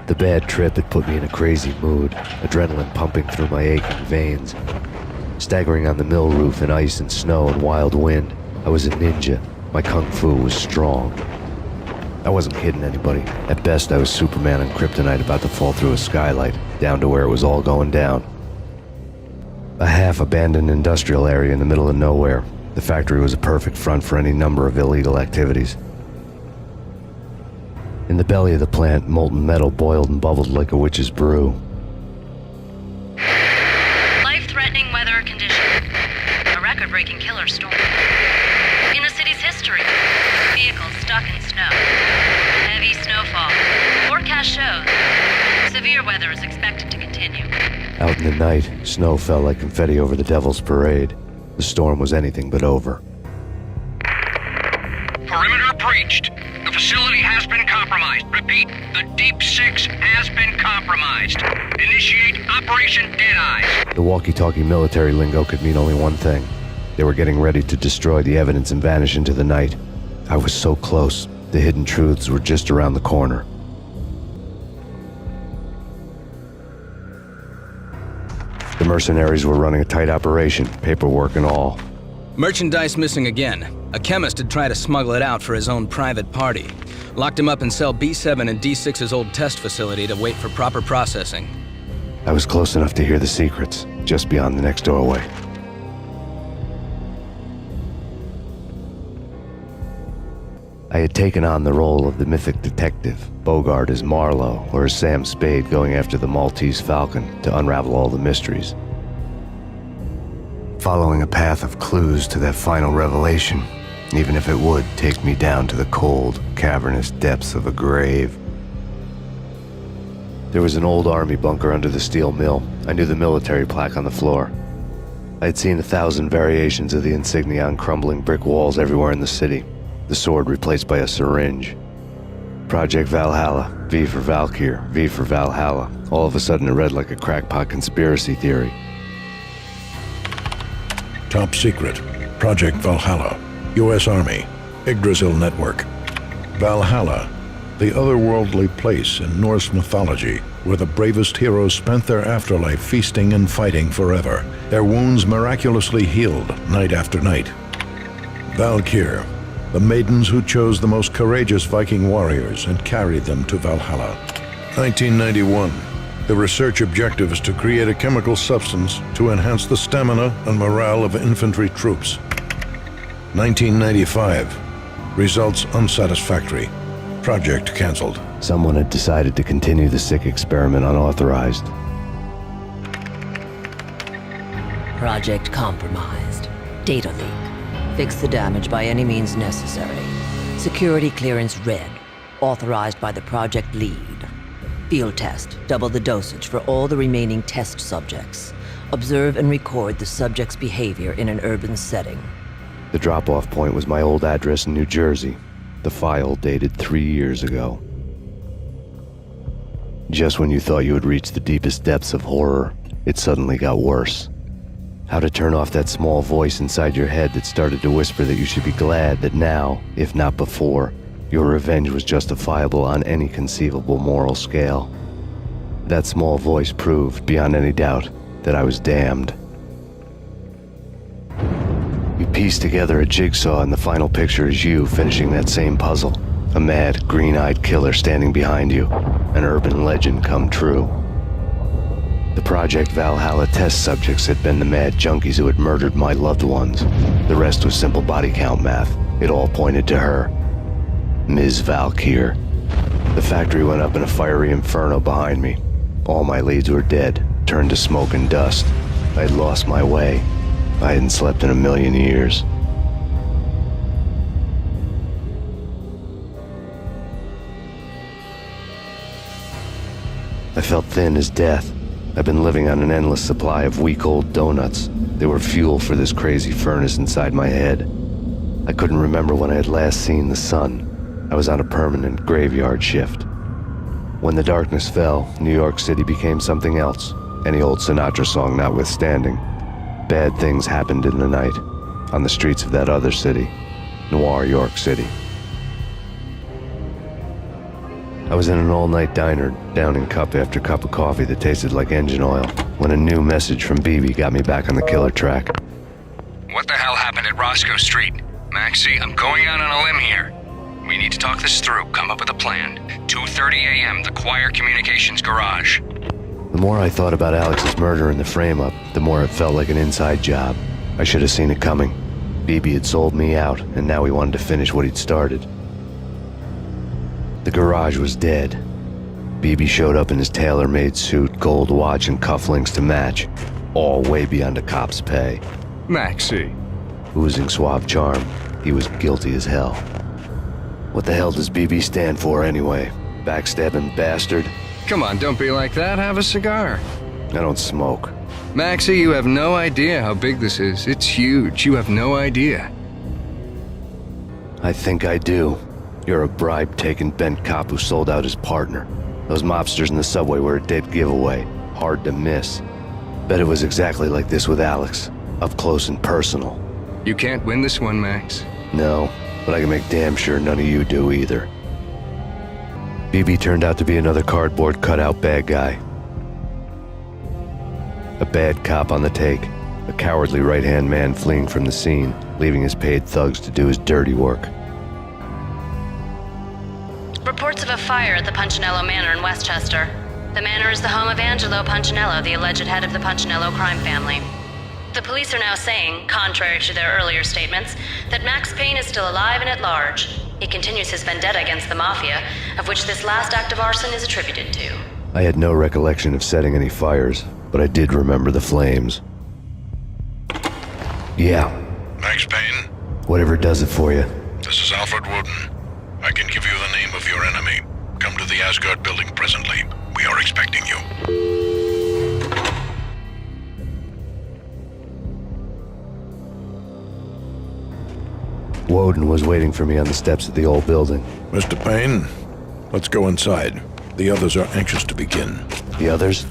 The bad trip had put me in a crazy mood, adrenaline pumping through my aching veins. Staggering on the mill roof in ice and snow and wild wind, I was a ninja. My kung fu was strong. I wasn't kidding anybody. At best, I was Superman on kryptonite about to fall through a skylight, down to where it was all going down. A half-abandoned industrial area in the middle of nowhere. The factory was a perfect front for any number of illegal activities. In the belly of the plant, molten metal boiled and bubbled like a witch's brew. Life-threatening weather condition. A record-breaking killer storm. In the city's history, vehicles stuck in snow. Heavy snowfall. Forecast shows severe weather is expected to continue. Out in the night, snow fell like confetti over the Devil's Parade. The storm was anything but over. Perimeter breached. The facility has been compromised. Repeat, the Deep Six has been compromised. Initiate Operation Deadeye. The walkie-talkie military lingo could mean only one thing. They were getting ready to destroy the evidence and vanish into the night. I was so close. The hidden truths were just around the corner. The mercenaries were running a tight operation, paperwork and all. Merchandise missing again. A chemist had tried to smuggle it out for his own private party. Locked him up in cell B7 in D6's old test facility to wait for proper processing. I was close enough to hear the secrets, just beyond the next doorway. I had taken on the role of the mythic detective, Bogart as Marlowe, or as Sam Spade going after the Maltese Falcon to unravel all the mysteries. Following a path of clues to that final revelation, even if it would take me down to the cold, cavernous depths of a grave. There was an old army bunker under the steel mill. I knew the military plaque on the floor. I had seen 1,000 variations of the insignia on crumbling brick walls everywhere in the city. The sword replaced by a syringe. Project Valhalla, V for Valkyr, V for Valhalla. All of a sudden it read like a crackpot conspiracy theory. Top secret. Project Valhalla. U.S. Army. Yggdrasil Network. Valhalla, the otherworldly place in Norse mythology where the bravest heroes spent their afterlife feasting and fighting forever, their wounds miraculously healed night after night. Valkyr, the maidens who chose the most courageous Viking warriors and carried them to Valhalla. 1991. The research objective is to create a chemical substance to enhance the stamina and morale of infantry troops. 1995. Results unsatisfactory. Project cancelled. Someone had decided to continue the sick experiment unauthorized. Project compromised. Data leak. Fix the damage by any means necessary. Security clearance red. Authorized by the project lead. Field test. Double the dosage for all the remaining test subjects. Observe and record the subject's behavior in an urban setting. The drop-off point was my old address in New Jersey. The file dated 3 years ago. Just when you thought you had reached the deepest depths of horror, it suddenly got worse. How to turn off that small voice inside your head that started to whisper that you should be glad that now, if not before, your revenge was justifiable on any conceivable moral scale. That small voice proved, beyond any doubt, that I was damned. You piece together a jigsaw and the final picture is you finishing that same puzzle. A mad, green-eyed killer standing behind you. An urban legend come true. The Project Valhalla test subjects had been the mad junkies who had murdered my loved ones. The rest was simple body count math. It all pointed to her. Ms. Valkyr. The factory went up in a fiery inferno behind me. All my leads were dead, turned to smoke and dust. I had lost my way. I hadn't slept in a million years. I felt thin as death. I've been living on an endless supply of week-old donuts. They were fuel for this crazy furnace inside my head. I couldn't remember when I had last seen the sun. I was on a permanent graveyard shift. When the darkness fell, New York City became something else, any old Sinatra song notwithstanding. Bad things happened in the night, on the streets of that other city, Noir York City. I was in an all-night diner, downing cup after cup of coffee that tasted like engine oil, when a new message from BB got me back on the killer track. What the hell happened at Roscoe Street? Maxie, I'm going out on a limb here. We need to talk this through, come up with a plan. 2:30 a.m., the Choir Communications Garage. The more I thought about Alex's murder and the frame-up, the more it felt like an inside job. I should have seen it coming. BB had sold me out, and now he wanted to finish what he'd started. The garage was dead. BB showed up in his tailor-made suit, gold watch, and cufflinks to match, all way beyond a cop's pay. Maxie. Oozing suave charm, he was guilty as hell. What the hell does BB stand for anyway? Backstabbing bastard? Come on, don't be like that. Have a cigar. I don't smoke. Maxie, you have no idea how big this is. It's huge. You have no idea. I think I do. You're a bribe-taking bent cop who sold out his partner. Those mobsters in the subway were a dead giveaway. Hard to miss. Bet it was exactly like this with Alex. Up close and personal. You can't win this one, Max. No, but I can make damn sure none of you do either. BB turned out to be another cardboard cutout bad guy. A bad cop on the take. A cowardly right-hand man fleeing from the scene, leaving his paid thugs to do his dirty work. Reports of a fire at the Punchinello Manor in Westchester. The manor is the home of Angelo Punchinello, the alleged head of the Punchinello crime family. The police are now saying, contrary to their earlier statements, that Max Payne is still alive and at large. He continues his vendetta against the Mafia, of which this last act of arson is attributed to. I had no recollection of setting any fires, but I did remember the flames. Yeah. Max Payne? Whatever does it for you. This is Alfred Woden. I can give you the name of your enemy. Come to the Asgard building presently. We are expecting you. Woden was waiting for me on the steps of the old building. Mr. Payne, let's go inside. The others are anxious to begin. The others?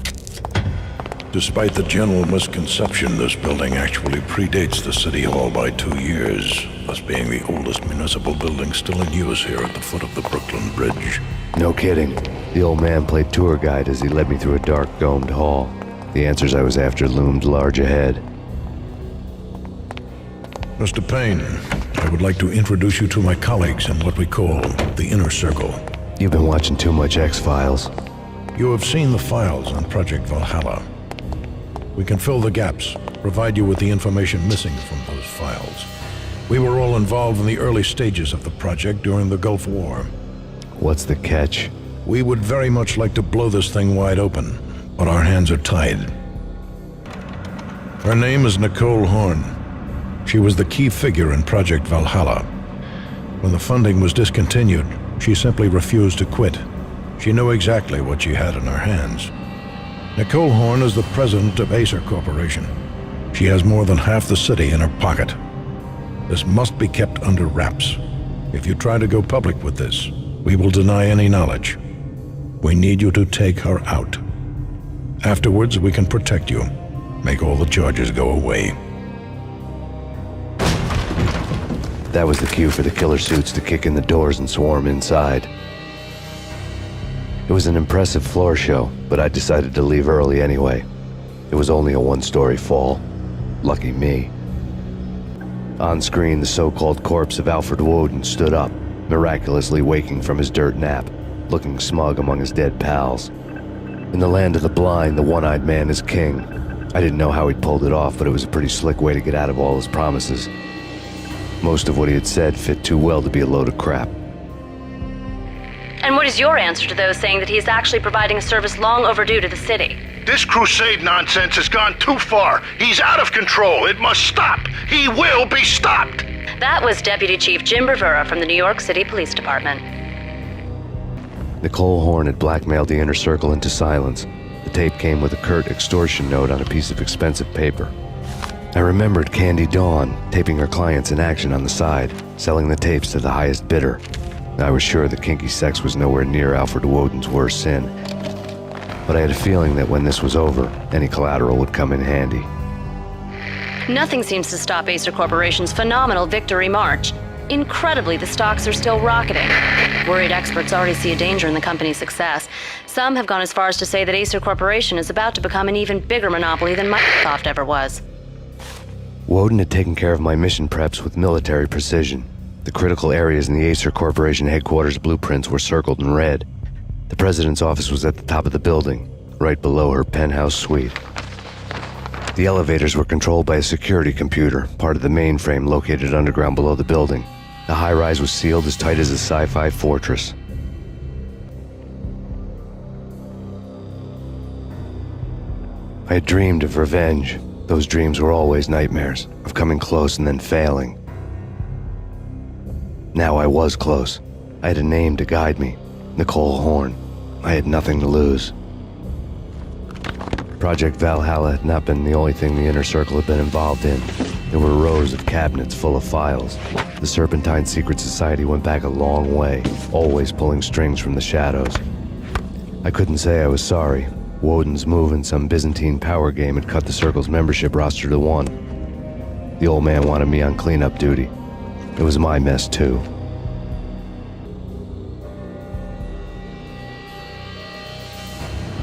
Despite the general misconception, this building actually predates the City Hall by 2 years, thus being the oldest municipal building still in use here at the foot of the Brooklyn Bridge. No kidding. The old man played tour guide as he led me through a dark, domed hall. The answers I was after loomed large ahead. Mr. Payne, I would like to introduce you to my colleagues in what we call the Inner Circle. You've been watching too much X-Files. You have seen the files on Project Valhalla. We can fill the gaps, provide you with the information missing from those files. We were all involved in the early stages of the project during the Gulf War. What's the catch? We would very much like to blow this thing wide open, but our hands are tied. Her name is Nicole Horn. She was the key figure in Project Valhalla. When the funding was discontinued, she simply refused to quit. She knew exactly what she had in her hands. Nicole Horn is the president of Acer Corporation. She has more than half the city in her pocket. This must be kept under wraps. If you try to go public with this, we will deny any knowledge. We need you to take her out. Afterwards, we can protect you. Make all the charges go away. That was the cue for the killer suits to kick in the doors and swarm inside. It was an impressive floor show, but I decided to leave early anyway. It was only a one-story fall. Lucky me. On screen, the so-called corpse of Alfred Woden stood up, miraculously waking from his dirt nap, looking smug among his dead pals. In the land of the blind, the one-eyed man is king. I didn't know how he'd pulled it off, but it was a pretty slick way to get out of all his promises. Most of what he had said fit too well to be a load of crap. And what is your answer to those saying that he is actually providing a service long overdue to the city? This crusade nonsense has gone too far. He's out of control. It must stop. He will be stopped. That was Deputy Chief Jim Rivera from the New York City Police Department. Nicole Horn had blackmailed the Inner Circle into silence. The tape came with a curt extortion note on a piece of expensive paper. I remembered Candy Dawn taping her clients in action on the side, selling the tapes to the highest bidder. I was sure that kinky sex was nowhere near Alfred Woden's worst sin. But I had a feeling that when this was over, any collateral would come in handy. Nothing seems to stop Acer Corporation's phenomenal victory march. Incredibly, the stocks are still rocketing. Worried experts already see a danger in the company's success. Some have gone as far as to say that Acer Corporation is about to become an even bigger monopoly than Microsoft ever was. Woden had taken care of my mission preps with military precision. The critical areas in the Acer Corporation headquarters blueprints were circled in red. The president's office was at the top of the building, right below her penthouse suite. The elevators were controlled by a security computer, part of the mainframe located underground below the building. The high-rise was sealed as tight as a sci-fi fortress. I had dreamed of revenge. Those dreams were always nightmares, of coming close and then failing. Now I was close. I had a name to guide me, Nicole Horn. I had nothing to lose. Project Valhalla had not been the only thing the Inner Circle had been involved in. There were rows of cabinets full of files. The Serpentine Secret Society went back a long way, always pulling strings from the shadows. I couldn't say I was sorry. Woden's move in some Byzantine power game had cut the Circle's membership roster to 1. The old man wanted me on cleanup duty. It was my mess, too.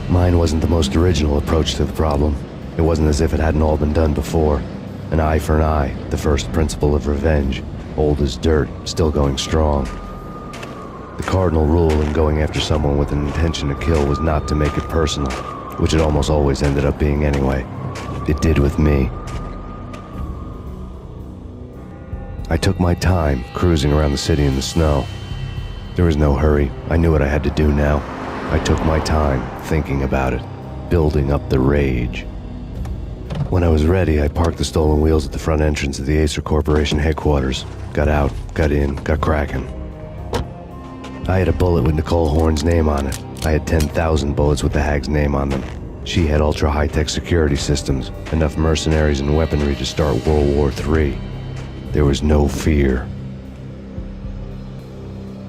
Mine wasn't the most original approach to the problem. It wasn't as if it hadn't all been done before. An eye for an eye, the first principle of revenge. Old as dirt, still going strong. The cardinal rule in going after someone with an intention to kill was not to make it personal, which it almost always ended up being anyway. It did with me. I took my time, cruising around the city in the snow. There was no hurry. I knew what I had to do now. I took my time, thinking about it, building up the rage. When I was ready, I parked the stolen wheels at the front entrance of the Acer Corporation headquarters. Got out, got in, got cracking. I had a bullet with Nicole Horn's name on it. I had 10,000 bullets with the hag's name on them. She had ultra-high-tech security systems, enough mercenaries and weaponry to start World War III. There was no fear.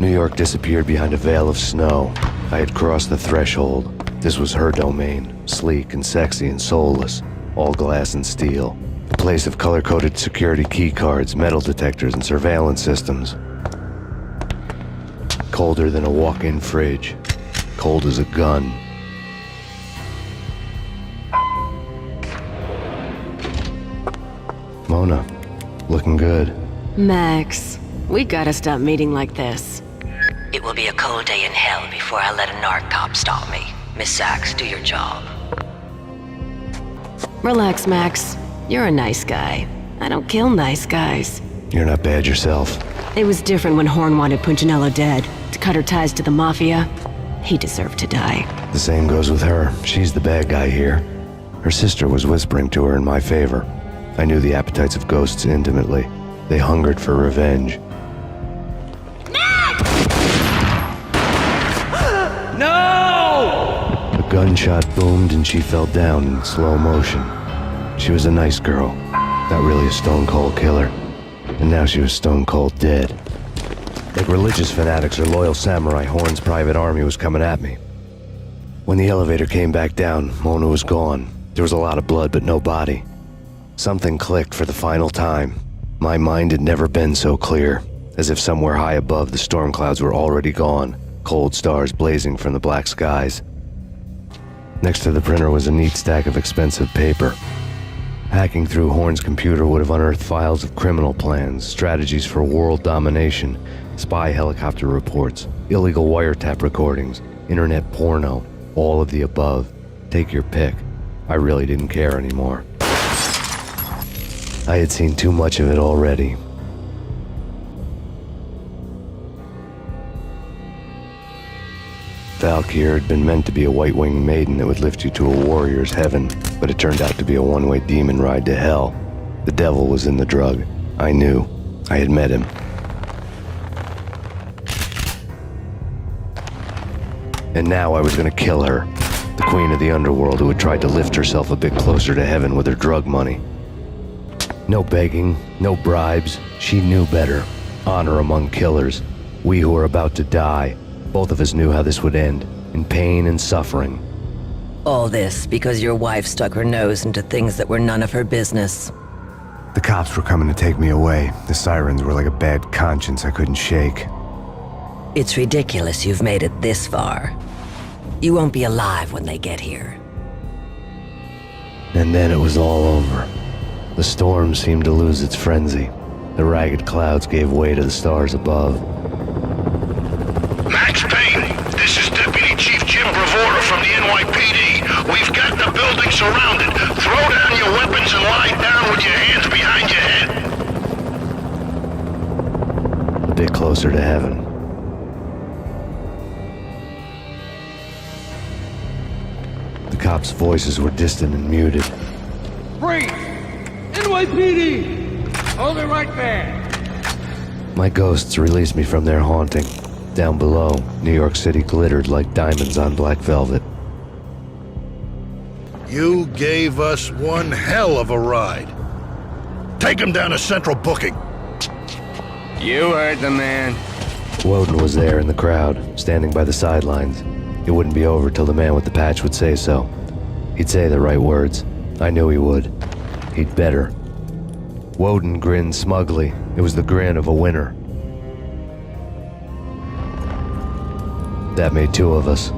New York disappeared behind a veil of snow. I had crossed the threshold. This was her domain, sleek and sexy and soulless, all glass and steel. A place of color-coded security keycards, metal detectors, and surveillance systems. Colder than a walk-in fridge. Cold as a gun. Mona, looking good. Max, we gotta stop meeting like this. It will be a cold day in hell before I let a narc cop stop me. Miss Sachs, do your job. Relax, Max. You're a nice guy. I don't kill nice guys. You're not bad yourself. It was different when Horn wanted Punchinello dead. To cut her ties to the Mafia, he deserved to die. The same goes with her. She's the bad guy here. Her sister was whispering to her in my favor. I knew the appetites of ghosts intimately. They hungered for revenge. No! A gunshot boomed and she fell down in slow motion. She was a nice girl, not really a stone-cold killer. And now she was stone-cold dead. Like religious fanatics or loyal samurai, Horn's private army was coming at me. When the elevator came back down, Mona was gone. There was a lot of blood, but no body. Something clicked for the final time. My mind had never been so clear, as if somewhere high above the storm clouds were already gone, cold stars blazing from the black skies. Next to the printer was a neat stack of expensive paper. Hacking through Horn's computer would have unearthed files of criminal plans, strategies for world domination, spy helicopter reports, illegal wiretap recordings, internet porno, all of the above. Take your pick. I really didn't care anymore. I had seen too much of it already. Valkyr had been meant to be a white-winged maiden that would lift you to a warrior's heaven, but it turned out to be a one-way demon ride to hell. The devil was in the drug. I knew. I had met him. And now I was gonna kill her, the queen of the underworld who had tried to lift herself a bit closer to heaven with her drug money. No begging, no bribes. She knew better. Honor among killers. We who were about to die. Both of us knew how this would end, in pain and suffering. All this because your wife stuck her nose into things that were none of her business. The cops were coming to take me away. The sirens were like a bad conscience I couldn't shake. It's ridiculous you've made it this far. You won't be alive when they get here. And then it was all over. The storm seemed to lose its frenzy. The ragged clouds gave way to the stars above. Max Payne, this is Deputy Chief Jim Bravura from the NYPD. We've got the building surrounded. Throw down your weapons and lie down with your hands behind your head. A bit closer to heaven. The cops' voices were distant and muted. Freeze! NYPD! Hold it right there! My ghosts released me from their haunting. Down below, New York City glittered like diamonds on black velvet. You gave us one hell of a ride. Take him down to Central Booking. You heard the man. Woden was there in the crowd, standing by the sidelines. It wouldn't be over till the man with the patch would say so. He'd say the right words. I knew he would. He'd better. Woden grinned smugly. It was the grin of a winner. That made two of us.